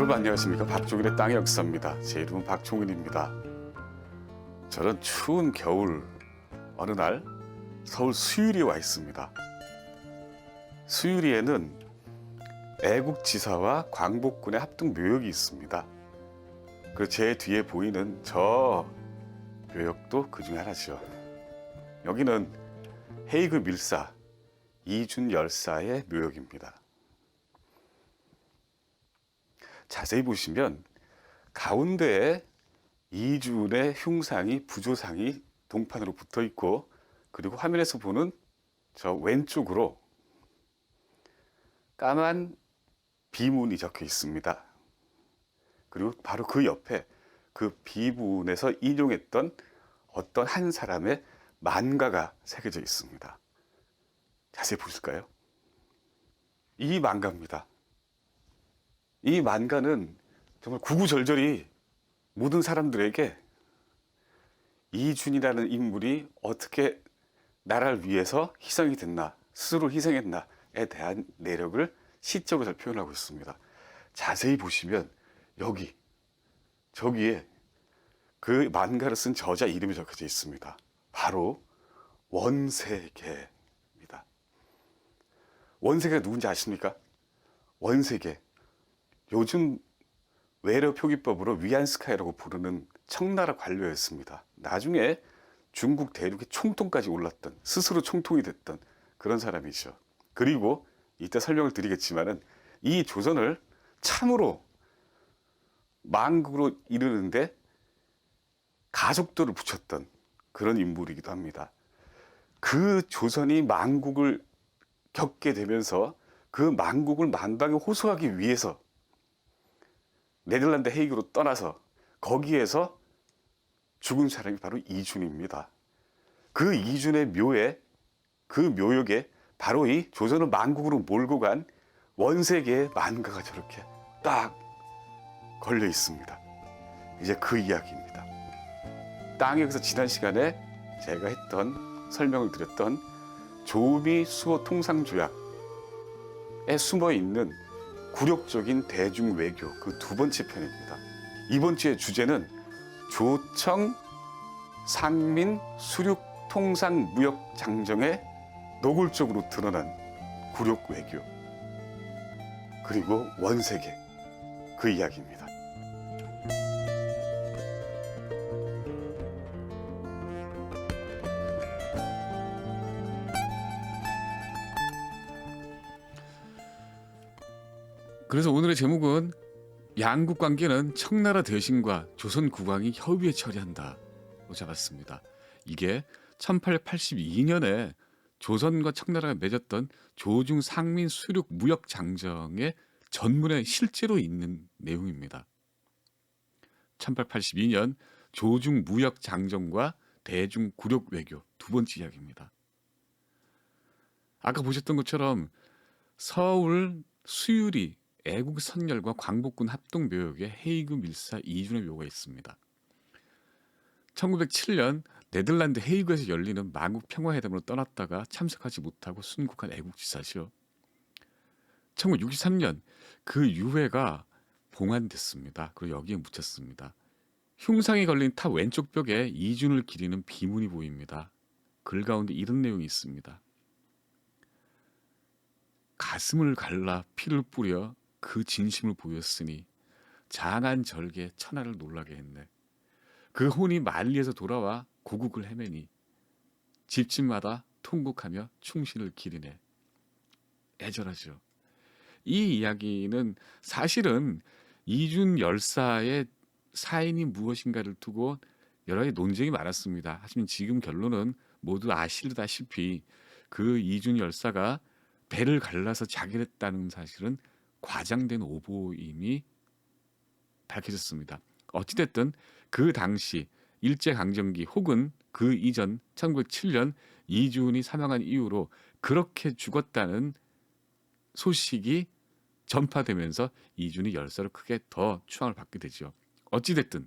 여러분 안녕하십니까. 박종일의 땅의 역사입니다. 제 이름은 박종일입니다. 저는 추운 겨울 어느 날 서울 수유리에 와 있습니다. 수유리에는 애국지사와 광복군의 합동 묘역이 있습니다. 그리고 제 뒤에 보이는 저 묘역도 그 중에 하나죠. 여기는 헤이그 밀사 이준 열사의 묘역입니다. 자세히 보시면 가운데에 이준의 흉상이 부조상이 동판으로 붙어 있고, 그리고 화면에서 보는 저 왼쪽으로 까만 비문이 적혀 있습니다. 그리고 바로 그 옆에 그 비문에서 인용했던 어떤 한 사람의 만가가 새겨져 있습니다. 자세히 보실까요? 이 만가입니다. 이 만가는 정말 구구절절히 모든 사람들에게 이준이라는 인물이 어떻게 나라를 위해서 희생이 됐나, 스스로 희생했나에 대한 내력을 시적으로 잘 표현하고 있습니다. 자세히 보시면 저기에 그 만가를 쓴 저자 이름이 적혀져 있습니다. 바로 원세계입니다. 원세계가 누군지 아십니까? 원세계, 요즘 외려 표기법으로 위안스카이라고 부르는 청나라 관료였습니다. 나중에 중국 대륙의 총통까지 올랐던, 스스로 총통이 됐던 그런 사람이죠. 그리고 이따 설명을 드리겠지만은 이 조선을 참으로 망국으로 이르는데 가속도를 붙였던 그런 인물이기도 합니다. 그 조선이 망국을 겪게 되면서 그 망국을 만방에 호소하기 위해서 네덜란드 헤이그로 떠나서 거기에서 죽은 사람이 바로 이준입니다. 그 이준의 묘에, 그 묘역에 바로 이 조선을 만국으로 몰고 간 원세계의 만가가 저렇게 딱 걸려 있습니다. 이제 그 이야기입니다. 땅에 여기서 지난 시간에 제가 설명을 드렸던 조미 수호 통상조약에 숨어 있는 굴욕적인 대중외교 그 두 번째 편입니다. 이번 주의 주제는 조청 상민 수륙 통상 무역 장정의 노골적으로 드러난 굴욕외교, 그리고 원세계, 그 이야기입니다. 그래서 오늘의 제목은 양국 관계는 청나라 대신과 조선 국왕이 협의에 처리한다고 잡았습니다. 이게 1882년에 조선과 청나라가 맺었던 조중 상민 수륙 무역 장정의 전문에 실제로 있는 내용입니다. 1882년 조중 무역 장정과 대중 굴욕 외교 두 번째 이야기입니다. 아까 보셨던 것처럼 서울 수유리 애국 선열과 광복군 합동 묘역에 헤이그 밀사 이준의 묘가 있습니다. 1907년 네덜란드 헤이그에서 열리는 만국 평화회담으로 떠났다가 참석하지 못하고 순국한 애국지사시요. 1963년 그 유해가 봉안됐습니다. 그리고 여기에 묻혔습니다. 흉상이 걸린 탑 왼쪽 벽에 이준을 기리는 비문이 보입니다. 글 가운데 이런 내용이 있습니다. 가슴을 갈라 피를 뿌려 그 진심을 보였으니 장한 절개 천하를 놀라게 했네. 그 혼이 만리에서 돌아와 고국을 헤매니 집집마다 통곡하며 충신을 기리네. 애절하죠. 이 이야기는 사실은 이준 열사의 사인이 무엇인가를 두고 여러 가지 논쟁이 많았습니다. 하지만 지금 결론은 모두 아시다시피 그 이준 열사가 배를 갈라서 자기를 했다는 사실은 과장된 오보임이 밝혀졌습니다. 어찌됐든 그 당시 일제강점기 혹은 그 이전 1907년 이준이 사망한 이후로 그렇게 죽었다는 소식이 전파되면서 이준이 열사로 크게 더 추앙을 받게 되죠. 어찌됐든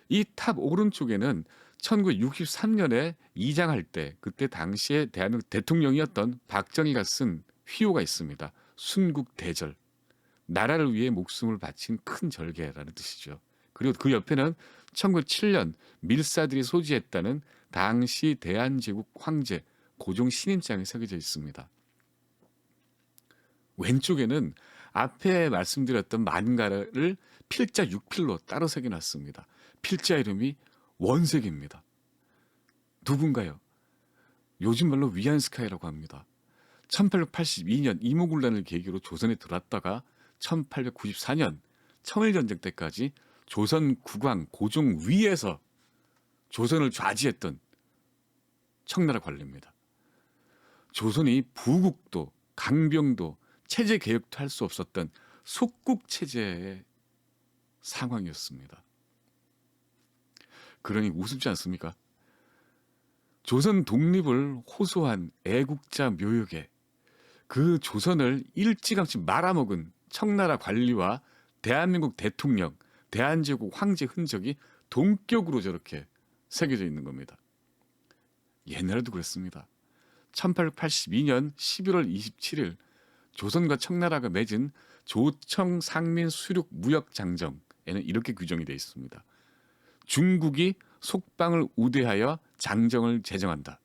이 탑 오른쪽에는 1963년에 이장할 때 그때 당시에 대한민국 대통령이었던 박정희가 쓴 휘호가 있습니다. 순국대절, 나라를 위해 목숨을 바친 큰 절개라는 뜻이죠. 그리고 그 옆에는 1907년 밀사들이 소지했다는 당시 대한제국 황제 고종 신임장이 새겨져 있습니다. 왼쪽에는 앞에 말씀드렸던 만가를 필자 6필로 따로 새겨놨습니다. 필자 이름이 원색입니다. 누군가요? 요즘 말로 위안스카이라고 합니다. 1882년 이모군란을 계기로 조선에 들어왔다가 1894년 청일전쟁 때까지 조선 국왕 고종 위에서 조선을 좌지했던 청나라 관리입니다. 조선이 부국도 강병도 체제 개혁도 할 수 없었던 속국 체제의 상황이었습니다. 그러니 우습지 않습니까? 조선 독립을 호소한 애국자 묘역에 그 조선을 일찌감치 말아먹은 청나라 관리와 대한민국 대통령, 대한제국 황제 흔적이 동격으로 저렇게 새겨져 있는 겁니다. 옛날에도 그랬습니다. 1882년 11월 27일 조선과 청나라가 맺은 조청 상민 수륙 무역 장정에는 이렇게 규정이 되어 있습니다. 중국이 속방을 우대하여 장정을 제정한다.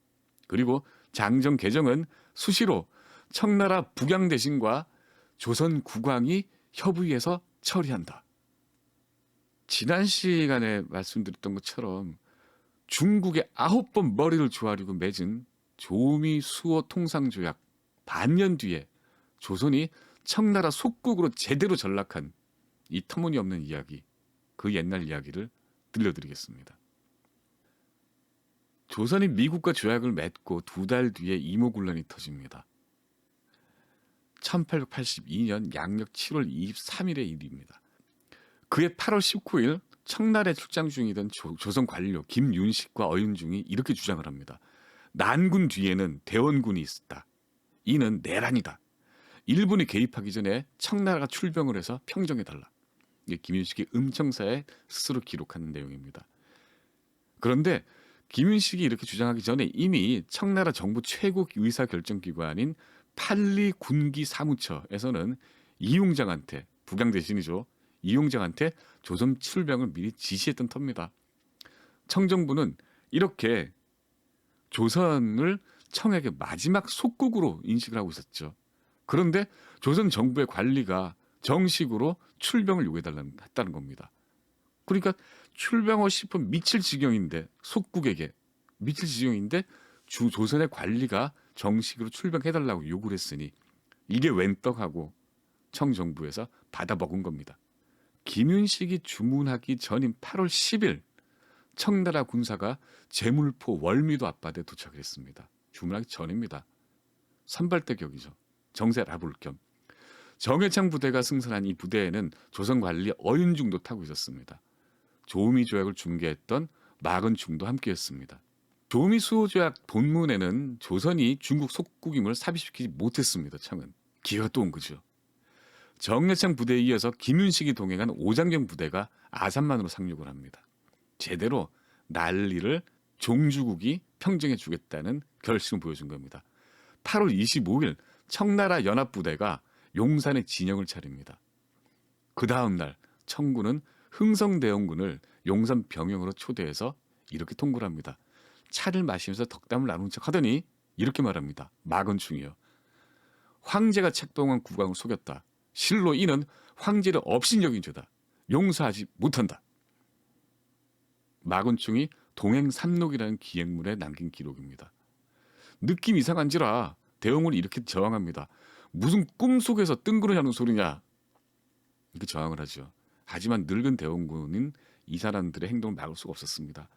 그리고 장정 개정은 수시로 청나라 북양 대신과 조선 국왕이 협의해서 처리한다. 지난 시간에 말씀드렸던 것처럼 중국의 9번 머리를 조아리고 맺은 조미 수호 통상조약 반년 뒤에 조선이 청나라 속국으로 제대로 전락한 이 터무니없는 이야기, 그 옛날 이야기를 들려드리겠습니다. 조선이 미국과 조약을 맺고 2달 뒤에 이모군란이 터집니다. 1882년 양력 7월 23일의 일입니다. 그해 8월 19일 청나라에 출장 중이던 조선 관료 김윤식과 어윤중이 이렇게 주장을 합니다. 난군 뒤에는 대원군이 있었다. 이는 내란이다. 일본이 개입하기 전에 청나라가 출병을 해서 평정해달라. 이게 김윤식이 음청사에 스스로 기록하는 내용입니다. 그런데 김윤식이 이렇게 주장하기 전에 이미 청나라 정부 최고 의사결정기관인 판리 군기 사무처에서는 이용장한테, 북양 대신이죠, 이용장한테 조선 출병을 미리 지시했던 터입니다. 청정부는 이렇게 조선을 청에게 마지막 속국으로 인식을 하고 있었죠. 그런데 조선 정부의 관리가 정식으로 출병을 요구해달라는 겁니다. 그러니까 출병하고 싶은 미칠 지경인데, 속국에게 미칠 지경인데 조선의 관리가 정식으로 출병해달라고 요구를 했으니 이게 웬 떡하고 청정부에서 받아먹은 겁니다. 김윤식이 주문하기 전인 8월 10일 청나라 군사가 제물포 월미도 앞바다에 도착을 했습니다. 주문하기 전입니다. 선발대격이죠. 정세 라볼 겸. 정해창 부대가 승선한 이 부대에는 조선 관리 어윤중도 타고 있었습니다. 조미 조약을 중개했던 마건중도 함께했습니다. 조미 수호 조약 본문에는 조선이 중국 속국임을 삽입시키지 못했습니다. 청은 기회가 또 온 거죠. 정해창 부대에 이어서 김윤식이 동행한 오장경 부대가 아산만으로 상륙을 합니다. 제대로 난리를 종주국이 평정해 주겠다는 결심을 보여준 겁니다. 8월 25일 청나라 연합부대가 용산에 진영을 차립니다. 그 다음 날 청군은 흥성대원군을 용산 병영으로 초대해서 이렇게 통보를 합니다. 차를 마시면서 덕담을 나눈 척 하더니 이렇게 말합니다. 마건충이요. 황제가 책동한 국왕을 속였다. 실로 이는 황제를 업신여긴 죄다. 용서하지 못한다. 마건충이 동행삼록이라는 기행문에 남긴 기록입니다. 느낌 이상한지라 대원군이 이렇게 저항합니다. 무슨 꿈속에서 뜬구르냐는 소리냐. 이렇게 저항을 하죠. 하지만 늙은 대원군은 이 사람들의 행동을 막을 수가 없었습니다.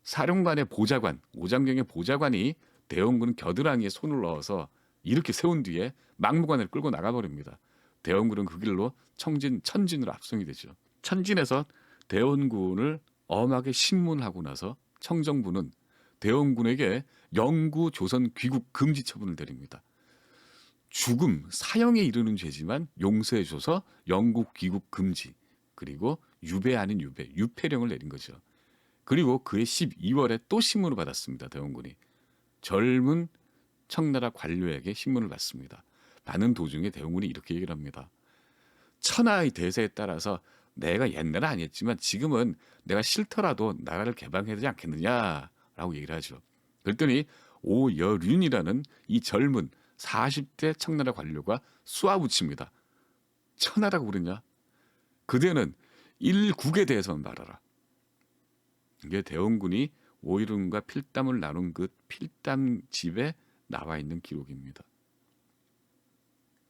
사령관의 보좌관, 오장경의 보좌관이 대원군 겨드랑이에 손을 넣어서 이렇게 세운 뒤에 막무가내로 끌고 나가버립니다. 대원군은 그 길로 천진으로 압송이 되죠. 천진에서 대원군을 엄하게 신문하고 나서 청정부는 대원군에게 영구 조선 귀국 금지 처분을 내립니다. 죽음, 사형에 이르는 죄지만 용서해줘서 영국 귀국 금지, 그리고 유배 아닌 유배, 유폐령을 내린 거죠. 그리고 그해 12월에 또 신문을 받았습니다. 대원군이. 젊은 청나라 관료에게 신문을 받습니다. 받는 도중에 대원군이 이렇게 얘기를 합니다. 천하의 대세에 따라서 내가 옛날은 아니었지만 지금은 내가 싫더라도 나라를 개방해야 되지 않겠느냐라고 얘기를 하죠. 그랬더니 오여륜이라는 이 젊은 40대 청나라 관료가 쏘아붙입니다. 천하라고 그러냐? 그대는 일국에 대해서만 말하라. 이게 대원군이 오여륜과 필담을 나눈 그 필담집에 나와 있는 기록입니다.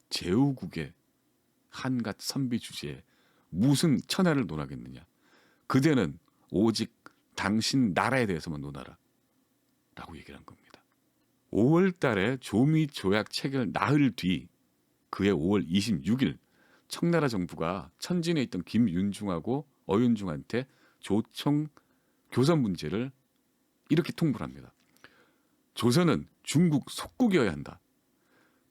제후국의 한갓 선비 주제에 무슨 천하를 논하겠느냐? 그대는 오직 당신 나라에 대해서만 논하라. 라고 얘기를 한 겁니다. 5월 달에 조미 조약 체결 나흘 뒤 그해 5월 26일 청나라 정부가 천진에 있던 김윤중하고 어윤중한테 조청 교선 문제를 이렇게 통보를 합니다. 조선은 중국 속국이어야 한다.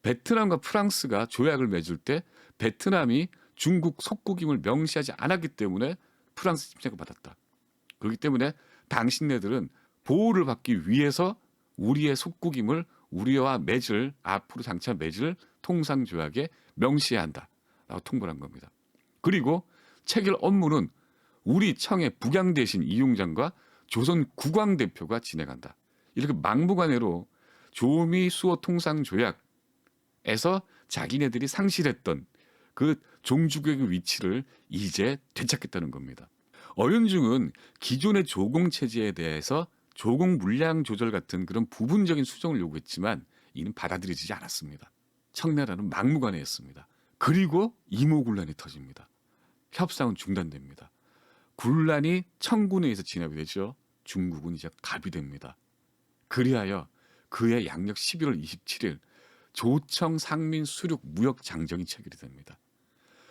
베트남과 프랑스가 조약을 맺을 때 베트남이 중국 속국임을 명시하지 않았기 때문에 프랑스 침략을 받았다. 그렇기 때문에 당신네들은 보호를 받기 위해서 우리의 속국임을 우리와 맺을 앞으로 장차 맺을 통상조약에 명시해야 한다라고 통보를 한 겁니다. 그리고 체결 업무는 우리 청의 북양대신 이용장과 조선 국왕대표가 진행한다. 이렇게 막무가내로 조미 수호 통상조약에서 자기네들이 상실했던 그 종주국의 위치를 이제 되찾겠다는 겁니다. 어윤중은 기존의 조공 체제에 대해서 조공 물량 조절 같은 그런 부분적인 수정을 요구했지만 이는 받아들여지지 않았습니다. 청나라는 막무가내였습니다. 그리고 이모군란이 터집니다. 협상은 중단됩니다. 군란이 청군에 의해서 진압이 되죠. 중국은 이제 갑이 됩니다. 그리하여 그해 양력 11월 27일 조청 상민 수륙 무역 장정이 체결이 됩니다.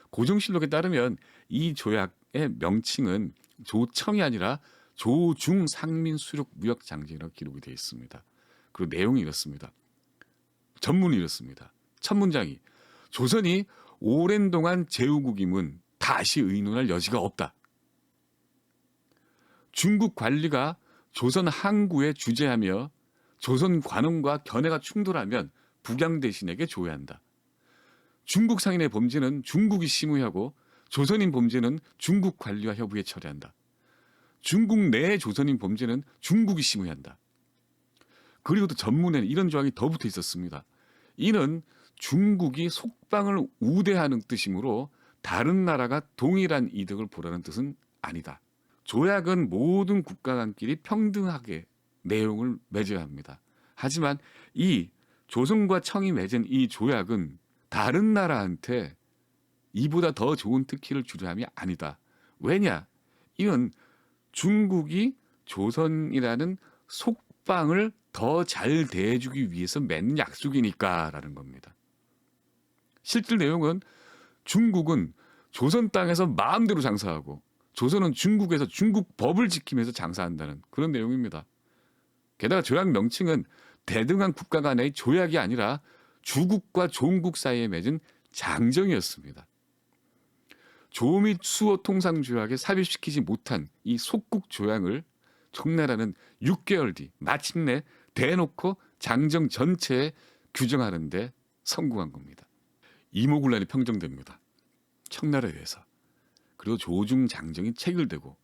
고정실록에 따르면 이 조약의 명칭은 조청이 아니라 조중 상민 수륙 무역 장정이라고 기록이 되어 있습니다. 그리고 내용이 이렇습니다. 전문이 이렇습니다. 첫 문장이 조선이 오랜 동안 제후국임은 다시 의논할 여지가 없다. 중국 관리가 조선 항구에 주재하며 조선 관원과 견해가 충돌하면 북양 대신에게 조회한다. 중국 상인의 범죄는 중국이 심의하고 조선인 범죄는 중국 관리와 협의해 처리한다. 중국 내의 조선인 범죄는 중국이 심의한다. 그리고 또 전문에는 이런 조항이 더 붙어 있었습니다. 이는 중국이 속방을 우대하는 뜻이므로 다른 나라가 동일한 이득을 보라는 뜻은 아니다. 조약은 모든 국가 간끼리 평등하게 내용을 맺어야 합니다. 하지만 이 조선과 청이 맺은 이 조약은 다른 나라한테 이보다 더 좋은 특혜를 주려 함이 아니다. 왜냐? 이건 중국이 조선이라는 속방을 더 잘 대해주기 위해서 맺는 약속이니까라는 겁니다. 실질 내용은 중국은 조선 땅에서 마음대로 장사하고 조선은 중국에서 중국 법을 지키면서 장사한다는 그런 내용입니다. 게다가 조약 명칭은 대등한 국가 간의 조약이 아니라 주국과 종국 사이에 맺은 장정이었습니다. 조미 수호 통상조약에 삽입시키지 못한 이 속국 조약을 청나라는 6개월 뒤 마침내 대놓고 장정 전체에 규정하는 데 성공한 겁니다. 이모군란이 평정됩니다. 청나라에 의해서. 그리고 조중 장정이 체결되고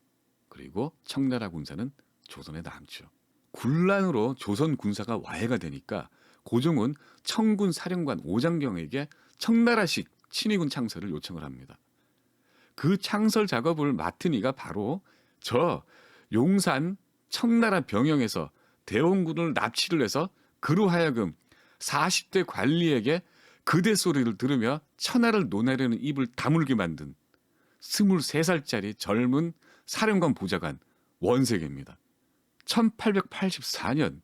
그리고 청나라 군사는 조선에 남죠. 군란으로 조선 군사가 와해가 되니까 고종은 청군 사령관 오장경에게 청나라식 친위군 창설을 요청을 합니다. 그 창설 작업을 맡은 이가 바로 저 용산 청나라 병영에서 대원군을 납치를 해서 그로 하여금 40대 관리에게 그대 소리를 들으며 천하를 논하려는 입을 다물게 만든 23살짜리 젊은 사령관 보좌관 원세계입니다. 1884년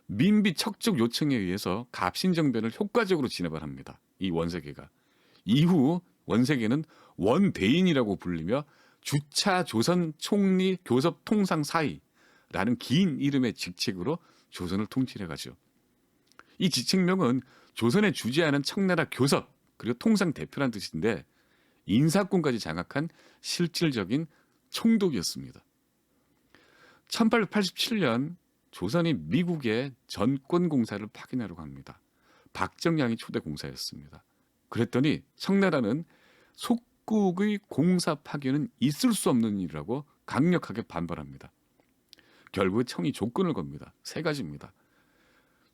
민비 척적 요청에 의해서 갑신정변을 효과적으로 진압을 합니다. 이 원세계가. 이후 원세계는 원대인이라고 불리며 주차 조선 총리 교섭 통상 사이라는 긴 이름의 직책으로 조선을 통치해 가죠. 이 직책명은 조선에 주재하는 청나라 교섭 그리고 통상 대표란 뜻인데 인사권까지 장악한 실질적인 총독이었습니다. 1887년 조선이 미국의 전권 공사를 파견하려고 합니다. 박정양이 초대 공사였습니다. 그랬더니 청나라는 식국의 공사 파견은 있을 수 없는 일이라고 강력하게 반발합니다. 결국에 청이 조건을 겁니다. 세 가지입니다.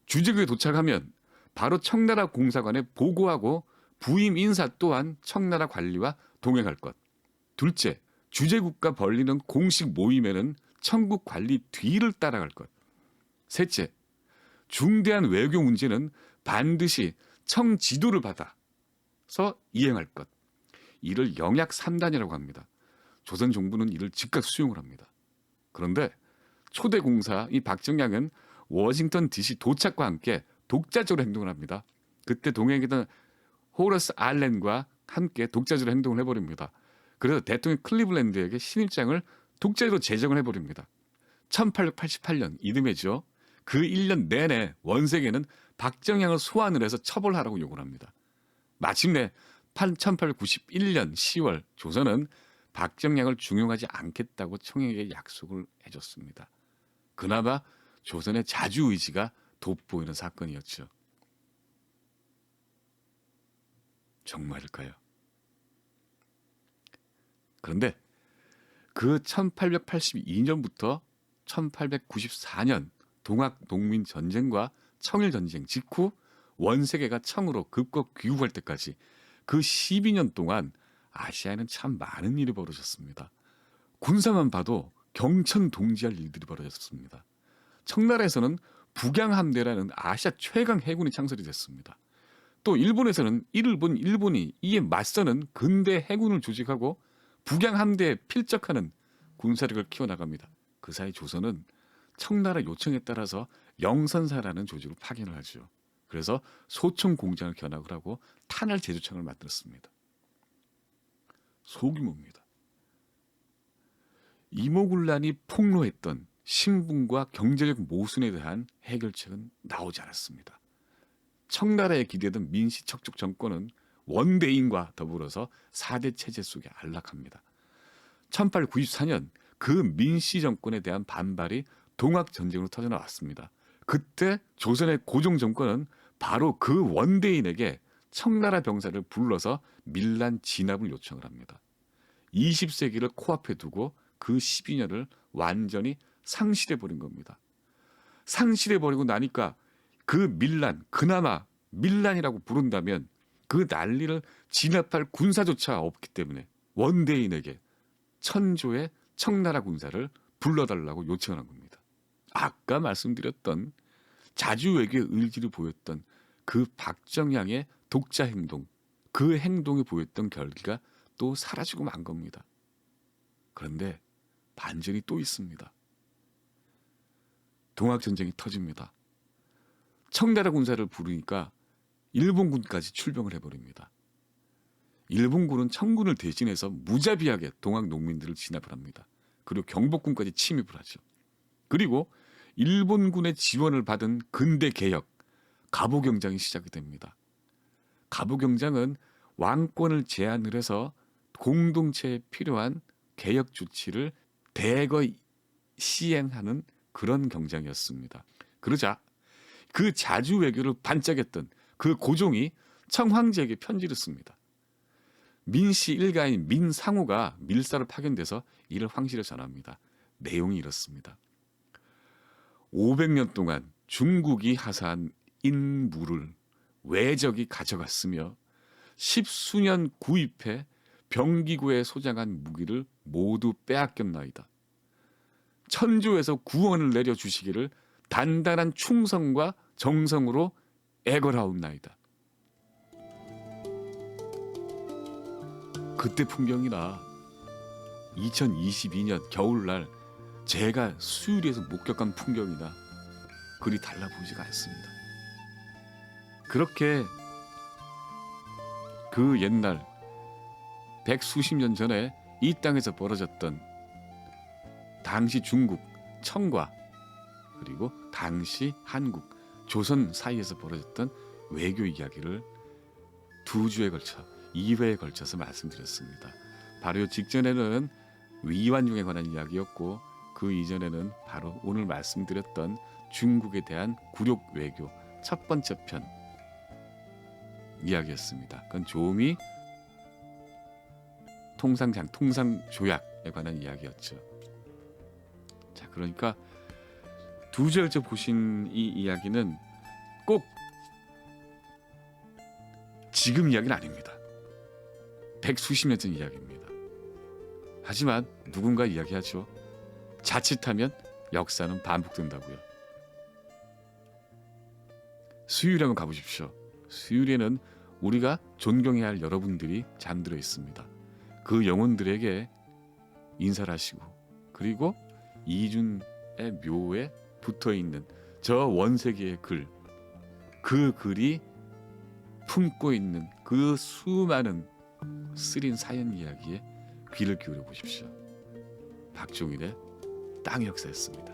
주재국에 도착하면 바로 청나라 공사관에 보고하고 부임 인사 또한 청나라 관리와 동행할 것. 둘째, 주재국과 벌리는 공식 모임에는 청국 관리 뒤를 따라갈 것. 셋째, 중대한 외교 문제는 반드시 청 지도를 받아서 이행할 것. 이를 영약 3단이라고 합니다. 조선 정부는 이를 즉각 수용을 합니다. 그런데 초대 공사 이 박정양은 워싱턴 DC 도착과 함께 독자적으로 행동을 합니다. 그때 동행했던 호러스 알렌과 함께 독자적으로 행동을 해버립니다. 그래서 대통령 클리블랜드에게 신입장을 독자적으로 제정을 해버립니다. 1888년 이듬해죠. 그 1년 내내 원색에는 박정양을 소환을 해서 처벌하라고 요구를 합니다. 마침내 1891년 10월 조선은 박정양을 중용하지 않겠다고 청에게 약속을 해줬습니다. 그나마 조선의 자주의지가 돋보이는 사건이었죠. 정말일까요? 그런데 그 1882년부터 1894년 동학농민전쟁과 청일전쟁 직후 원세계가 청으로 급거 귀국할 때까지 그 12년 동안 아시아에는 참 많은 일이 벌어졌습니다. 군사만 봐도 경천동지할 일들이 벌어졌습니다. 청나라에서는 북양함대라는 아시아 최강 해군이 창설이 됐습니다. 또 일본에서는 이를 본 일본이 이에 맞서는 근대 해군을 조직하고 북양함대에 필적하는 군사력을 키워나갑니다. 그 사이 조선은 청나라 요청에 따라서 영선사라는 조직을 파견을 하죠. 그래서 소총 공장을 견학을 하고 탄알 제조창을 만들었습니다. 소규모입니다. 이모군란이 폭로했던 신분과 경제적 모순에 대한 해결책은 나오지 않았습니다. 청나라에 기대던 민씨 척족 정권은 원대인과 더불어서 4대 체제 속에 안락합니다. 1894년 그 민씨 정권에 대한 반발이 동학전쟁으로 터져나왔습니다. 그때 조선의 고종 정권은 바로 그 원대인에게 청나라 병사를 불러서 밀란 진압을 요청을 합니다. 20세기를 코앞에 두고 그 12년을 완전히 상실해버린 겁니다. 상실해버리고 나니까 그 밀란, 그나마 밀란이라고 부른다면 그 난리를 진압할 군사조차 없기 때문에 원대인에게 천조의 청나라 군사를 불러달라고 요청을 한 겁니다. 아까 말씀드렸던 자주외교의 의지를 보였던 그 박정양의 독자 행동, 그 행동에 보였던 결기가 또 사라지고 만 겁니다. 그런데 반전이 또 있습니다. 동학전쟁이 터집니다. 청나라 군사를 부르니까 일본군까지 출병을 해버립니다. 일본군은 청군을 대신해서 무자비하게 동학 농민들을 진압을 합니다. 그리고 경복군까지 침입을 하죠. 그리고 일본군의 지원을 받은 근대 개혁, 갑오경장이 시작이 됩니다. 갑오경장은 왕권을 제한을 해서 공동체에 필요한 개혁 조치를 대거 시행하는 그런 경장이었습니다. 그러자 그 자주 외교를 반짝였던 그 고종이 청황제에게 편지를 씁니다. 민씨 일가인 민상우가 밀사로 파견돼서 이를 황실에 전합니다. 내용이 이렇습니다. 500년 동안 중국이 하사한 인물을 외적이 가져갔으며 10수년 구입해 병기구에 소장한 무기를 모두 빼앗겼나이다. 천조에서 구원을 내려주시기를 단단한 충성과 정성으로 애걸하옵나이다. 그때 풍경이나 2022년 겨울날 제가 수유리에서 목격한 풍경이나 그리 달라 보이지가 않습니다. 그렇게 그 옛날 백수십 년 전에 이 땅에서 벌어졌던 당시 중국 청과 그리고 당시 한국 조선 사이에서 벌어졌던 외교 이야기를 2주에 걸쳐 2회에 걸쳐서 말씀드렸습니다. 바로 직전에는 위완중에 관한 이야기였고 그 이전에는 바로 오늘 말씀드렸던 중국에 대한 굴욕 외교 첫 번째 편 이야기였습니다. 그건 조미 통상조약에 관한 이야기였죠. 자, 그러니까 두 절째 보신 이 이야기는 꼭 지금 이야기는 아닙니다. 백수십 년 전 이야기입니다. 하지만 누군가 이야기하죠. 자칫하면 역사는 반복된다고요. 수유리에 한번 가보십시오. 수유리에는 우리가 존경해야 할 여러분들이 잠들어 있습니다. 그 영혼들에게 인사를 하시고, 그리고 이준의 묘에 붙어있는 저 원세기의 글, 그 글이 품고 있는 그 수많은 쓰린 사연 이야기에 귀를 기울여 보십시오. 박종일의 땅의 역사였습니다.